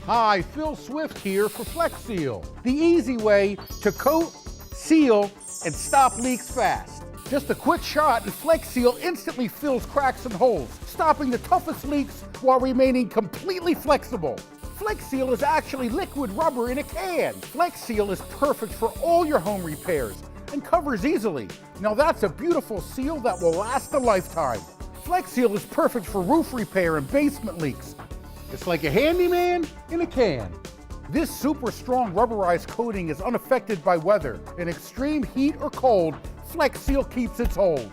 Hi, Phil Swift here for Flex Seal, the easy way to coat, seal, and stop leaks fast. Just a quick shot and Flex Seal instantly fills cracks and holes, stopping the toughest leaks while remaining completely flexible. Flex Seal is actually liquid rubber in a can. Flex Seal is perfect for all your home repairs and covers easily. Now that's a beautiful seal that will last a lifetime. Flex Seal is perfect for roof repair and basement leaks. It's like a handyman in a can. This super strong rubberized coating is unaffected by weather. In extreme heat or cold, Flex Seal keeps its hold.